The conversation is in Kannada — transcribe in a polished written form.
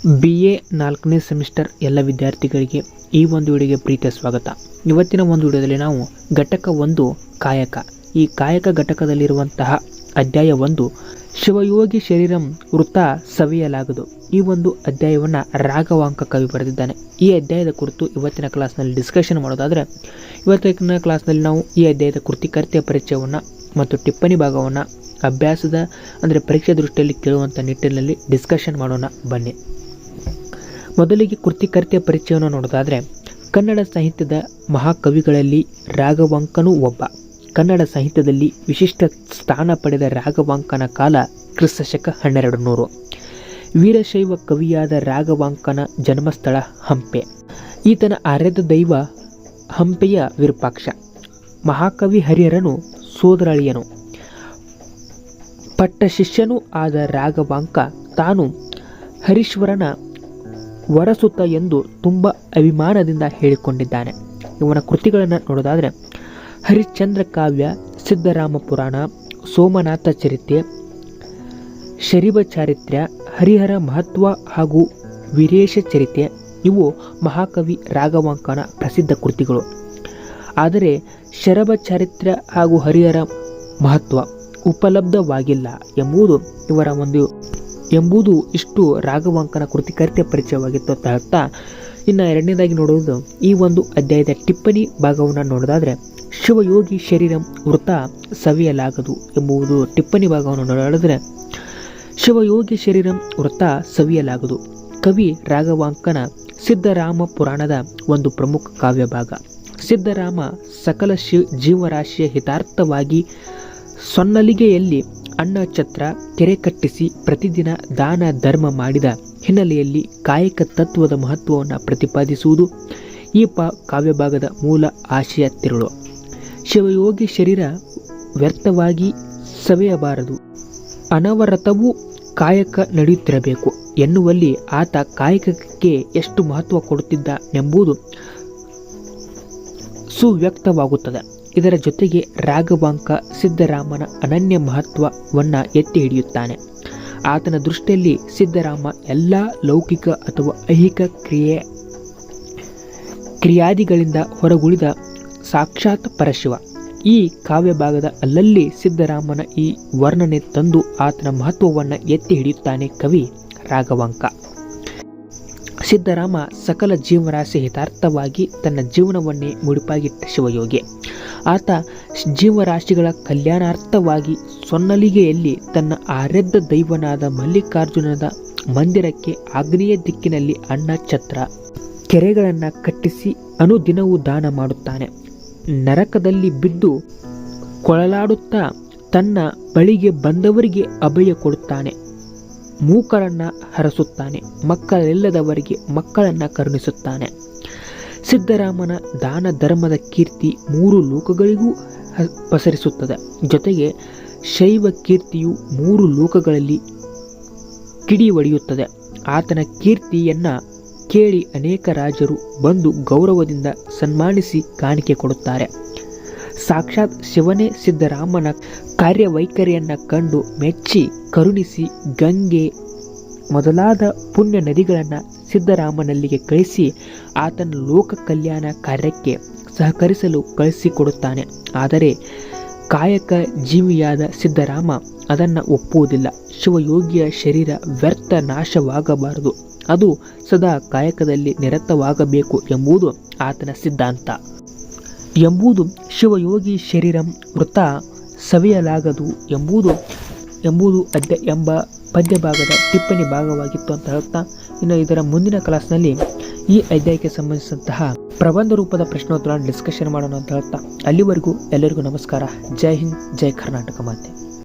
BA 4ನೇ ಸೆಮಿಸ್ಟರ್ ಎಲ್ಲ ವಿದ್ಯಾರ್ಥಿಗಳಿಗೆ ಈ ಒಂದು ವಿಡಿಯೋಗೆ ಪ್ರೀತಿಯ ಸ್ವಾಗತ. ಇವತ್ತಿನ ಒಂದು ವಿಡಿಯೋದಲ್ಲಿ ನಾವು ಘಟಕ 1 ಕಾಯಕ ಈ ಕಾಯಕ ಘಟಕದಲ್ಲಿರುವಂತಹ ಅಧ್ಯಾಯ 1 ಶಿವಯೋಗಿ ಶರೀರಂ ವೃತ ಸವಿಯಲಾಗದು. ಈ ಒಂದು ಅಧ್ಯಾಯವನ್ನು ರಾಘವಾಂಕ ಕವಿ ಬರೆದಿದ್ದಾನೆ. ಈ ಅಧ್ಯಾಯದ ಕುರಿತು ಇವತ್ತಿನ ಕ್ಲಾಸ್ನಲ್ಲಿ ಡಿಸ್ಕಷನ್ ಮಾಡೋದಾದರೆ, ಇವತ್ತಿನ ಕ್ಲಾಸ್ನಲ್ಲಿ ನಾವು ಈ ಅಧ್ಯಾಯದ ಕೃತಿಕರ್ತೆಯ ಪರಿಚಯವನ್ನು ಮತ್ತು ಟಿಪ್ಪಣಿ ಭಾಗವನ್ನು ಅಭ್ಯಾಸದ ಅಂದರೆ ಪರೀಕ್ಷೆ ದೃಷ್ಟಿಯಲ್ಲಿ ಕೇಳುವಂಥ ನಿಟ್ಟಿನಲ್ಲಿ ಡಿಸ್ಕಷನ್ ಮಾಡೋಣ ಬನ್ನಿ. ಮೊದಲಿಗೆ ಕೃತಿಕರ್ತೆಯ ಪರಿಚಯವನ್ನು ನೋಡೋದಾದರೆ, ಕನ್ನಡ ಸಾಹಿತ್ಯದ ಮಹಾಕವಿಗಳಲ್ಲಿ ರಾಘವಾಂಕನೂ ಒಬ್ಬ. ಕನ್ನಡ ಸಾಹಿತ್ಯದಲ್ಲಿ ವಿಶಿಷ್ಟ ಸ್ಥಾನ ಪಡೆದ ರಾಘವಾಂಕನ ಕಾಲ ಕ್ರಿಸ್ತಶಕ 1200. ವೀರಶೈವ ಕವಿಯಾದ ರಾಘವಾಂಕನ ಜನ್ಮಸ್ಥಳ ಹಂಪೆ. ಈತನ ಆರಾಧ್ಯ ದೈವ ಹಂಪೆಯ ವಿರೂಪಾಕ್ಷ. ಮಹಾಕವಿ ಹರಿಹರನು ಸೋದರಳಿಯನು. ಪಟ್ಟ ಶಿಷ್ಯನೂ ಆದ ರಾಘವಾಂಕ ತಾನು ಹರೀಶ್ವರನ ವರಸುತ ಎಂದು ತುಂಬ ಅಭಿಮಾನದಿಂದ ಹೇಳಿಕೊಂಡಿದ್ದಾನೆ. ಇವನ ಕೃತಿಗಳನ್ನು ನೋಡೋದಾದರೆ, ಹರಿಶ್ಚಂದ್ರ ಕಾವ್ಯ, ಸಿದ್ಧರಾಮ ಪುರಾಣ, ಸೋಮನಾಥ ಚರಿತ್ರೆ, ಶರೀಬ ಚಾರಿತ್ರ್ಯ, ಹರಿಹರ ಮಹತ್ವ ಹಾಗೂ ವೀರೇಶ ಚರಿತ್ರೆ ಇವು ಮಹಾಕವಿ ರಾಘವಾಂಕನ ಪ್ರಸಿದ್ಧ ಕೃತಿಗಳು. ಆದರೆ ಶರಭ ಚಾರಿತ್ರ್ಯ ಹಾಗೂ ಹರಿಹರ ಮಹತ್ವ ಉಪಲಬ್ಧವಾಗಿಲ್ಲ ಎಂಬುದು ಇಷ್ಟು ರಾಘವಾಂಕನ ಕೃತಿಕರ್ತೆಯ ಪರಿಚಯವಾಗಿತ್ತು ಅಂತ ಹೇಳ್ತಾ, ಇನ್ನು ಎರಡನೇದಾಗಿ ನೋಡುವುದು ಈ ಒಂದು ಅಧ್ಯಾಯದ ಟಿಪ್ಪಣಿ ಭಾಗವನ್ನು ನೋಡೋದಾದರೆ, ಶಿವಯೋಗಿ ಶರೀರಂ ವೃತ ಸವಿಯಲಾಗದು ಎಂಬುದು ಟಿಪ್ಪಣಿ ಭಾಗವನ್ನು ನೋಡಿದ್ರೆ, ಶಿವಯೋಗಿ ಶರೀರಂ ವೃತ ಸವಿಯಲಾಗದು ಕವಿ ರಾಘವಾಂಕನ ಸಿದ್ಧರಾಮ ಪುರಾಣದ ಒಂದು ಪ್ರಮುಖ ಕಾವ್ಯ ಭಾಗ. ಸಿದ್ಧರಾಮ ಸಕಲ ಜೀವರಾಶಿಯ ಹಿತಾರ್ಥವಾಗಿ ಸೊನ್ನಲಿಗೆಯಲ್ಲಿ ಅನ್ನ ಛತ್ರ ಕೆರೆ ಕಟ್ಟಿಸಿ ಪ್ರತಿದಿನ ದಾನ ಧರ್ಮ ಮಾಡಿದ ಹಿನ್ನೆಲೆಯಲ್ಲಿ ಕಾಯಕ ತತ್ವದ ಮಹತ್ವವನ್ನು ಪ್ರತಿಪಾದಿಸುವುದು ಈ ಕಾವ್ಯಭಾಗದ ಮೂಲ ಆಶಯ ತಿರುಳು. ಶಿವಯೋಗಿ ಶರೀರ ವ್ಯರ್ಥವಾಗಿ ಸವೆಯಬಾರದು, ಅನವರತವೂ ಕಾಯಕ ನಡೆಯುತ್ತಿರಬೇಕು ಎನ್ನುವಲ್ಲಿ ಆತ ಕಾಯಕಕ್ಕೆ ಎಷ್ಟು ಮಹತ್ವ ಕೊಡುತ್ತಿದ್ದ ಎಂಬುದು ಸುವ್ಯಕ್ತವಾಗುತ್ತದೆ. ಇದರ ಜೊತೆಗೆ ರಾಘವಾಂಕ ಸಿದ್ಧರಾಮನ ಅನನ್ಯ ಮಹತ್ವವನ್ನು ಎತ್ತಿ ಹಿಡಿಯುತ್ತಾನೆ. ಆತನ ದೃಷ್ಟಿಯಲ್ಲಿ ಸಿದ್ಧರಾಮ ಎಲ್ಲ ಲೌಕಿಕ ಅಥವಾ ಐಹಿಕ ಕ್ರಿಯಾದಿಗಳಿಂದ ಹೊರಗುಳಿದ ಸಾಕ್ಷಾತ್ ಪರಶಿವ. ಈ ಕಾವ್ಯಭಾಗದ ಅಲ್ಲಲ್ಲಿ ಸಿದ್ಧರಾಮನ ಈ ವರ್ಣನೆ ತಂದು ಆತನ ಮಹತ್ವವನ್ನು ಎತ್ತಿ ಹಿಡಿಯುತ್ತಾನೆ ಕವಿ ರಾಘವಾಂಕ. ಸಿದ್ಧರಾಮ ಸಕಲ ಜೀವರಾಶಿ ಹಿತಾರ್ಥವಾಗಿ ತನ್ನ ಜೀವನವನ್ನೇ ಮುಡಿಪಾಗಿಟ್ಟ ಶಿವಯೋಗಿ. ಆತ ಜೀವರಾಶಿಗಳ ಕಲ್ಯಾಣಾರ್ಥವಾಗಿ ಸೊನ್ನಲಿಗೆಯಲ್ಲಿ ತನ್ನ ಆರಾಧ್ಯ ದೈವನಾದ ಮಲ್ಲಿಕಾರ್ಜುನದ ಮಂದಿರಕ್ಕೆ ಆಗ್ನೇಯ ದಿಕ್ಕಿನಲ್ಲಿ ಅನ್ನ ಛತ್ರ ಕೆರೆಗಳನ್ನು ಕಟ್ಟಿಸಿ ಅನುದಿನವೂ ದಾನ ಮಾಡುತ್ತಾನೆ. ನರಕದಲ್ಲಿ ಬಿದ್ದು ಕೊಳಲಾಡುತ್ತಾ ತನ್ನ ಬಳಿಗೆ ಬಂದವರಿಗೆ ಅಭಯ ಕೊಡುತ್ತಾನೆ. ಮೂಕರನ್ನು ಹರಸುತ್ತಾನೆ. ಮಕ್ಕಳಿಲ್ಲದವರಿಗೆ ಮಕ್ಕಳನ್ನು ಕರುಣಿಸುತ್ತಾನೆ. ಸಿದ್ಧರಾಮನ ದಾನ ಧರ್ಮದ ಕೀರ್ತಿ 3 ಲೋಕಗಳಿಗೂ ಪಸರಿಸುತ್ತದೆ. ಜೊತೆಗೆ ಶೈವ ಕೀರ್ತಿಯು 3 ಲೋಕಗಳಲ್ಲಿ ಕಿಡಿ ಹೊಡೆಯುತ್ತದೆ. ಆತನ ಕೀರ್ತಿಯನ್ನು ಕೇಳಿ ಅನೇಕ ರಾಜರು ಬಂದು ಗೌರವದಿಂದ ಸನ್ಮಾನಿಸಿ ಕಾಣಿಕೆ ಕೊಡುತ್ತಾರೆ. ಸಾಕ್ಷಾತ್ ಶಿವನೇ ಸಿದ್ಧರಾಮನ ಕಾರ್ಯವೈಖರಿಯನ್ನು ಕಂಡು ಮೆಚ್ಚಿ ಕರುಣಿಸಿ ಗಂಗೆ ಮೊದಲಾದ ಪುಣ್ಯ ನದಿಗಳನ್ನು ಸಿದ್ಧರಾಮನಲ್ಲಿಗೆ ಕಳಿಸಿ ಆತನ ಲೋಕ ಕಲ್ಯಾಣ ಕಾರ್ಯಕ್ಕೆ ಸಹಕರಿಸಲು ಕಳಿಸಿಕೊಡುತ್ತಾನೆ. ಆದರೆ ಕಾಯಕ ಜೀವಿಯಾದ ಸಿದ್ಧರಾಮ ಅದನ್ನು ಒಪ್ಪುವುದಿಲ್ಲ. ಶಿವಯೋಗಿಯ ಶರೀರ ವ್ಯರ್ಥ ನಾಶವಾಗಬಾರದು, ಅದು ಸದಾ ಕಾಯಕದಲ್ಲಿ ನಿರತವಾಗಬೇಕು ಎಂಬುದು ಆತನ ಸಿದ್ಧಾಂತ. ಶಿವಯೋಗಿ ಶರೀರಂ ವೃತ ಸವಿಯಲಾಗದು ಎಂಬುದು ಎಂಬ ಪದ್ಯ ಭಾಗದ ಟಿಪ್ಪಣಿ ಭಾಗವಾಗಿತ್ತು ಅಂತ ಹೇಳ್ತಾ, ಇನ್ನು ಇದರ ಮುಂದಿನ ಕ್ಲಾಸ್ನಲ್ಲಿ ಈ ಅಧ್ಯಾಯಕ್ಕೆ ಸಂಬಂಧಿಸಿದಂತಹ ಪ್ರಬಂಧ ರೂಪದ ಪ್ರಶ್ನೋತ್ತರ ಡಿಸ್ಕಷನ್ ಮಾಡೋಣ ಅಂತ ಹೇಳ್ತಾ, ಅಲ್ಲಿವರೆಗೂ ಎಲ್ಲರಿಗೂ ನಮಸ್ಕಾರ. ಜೈ ಹಿಂದ್, ಜೈ ಕರ್ನಾಟಕ ಮಾತೆ.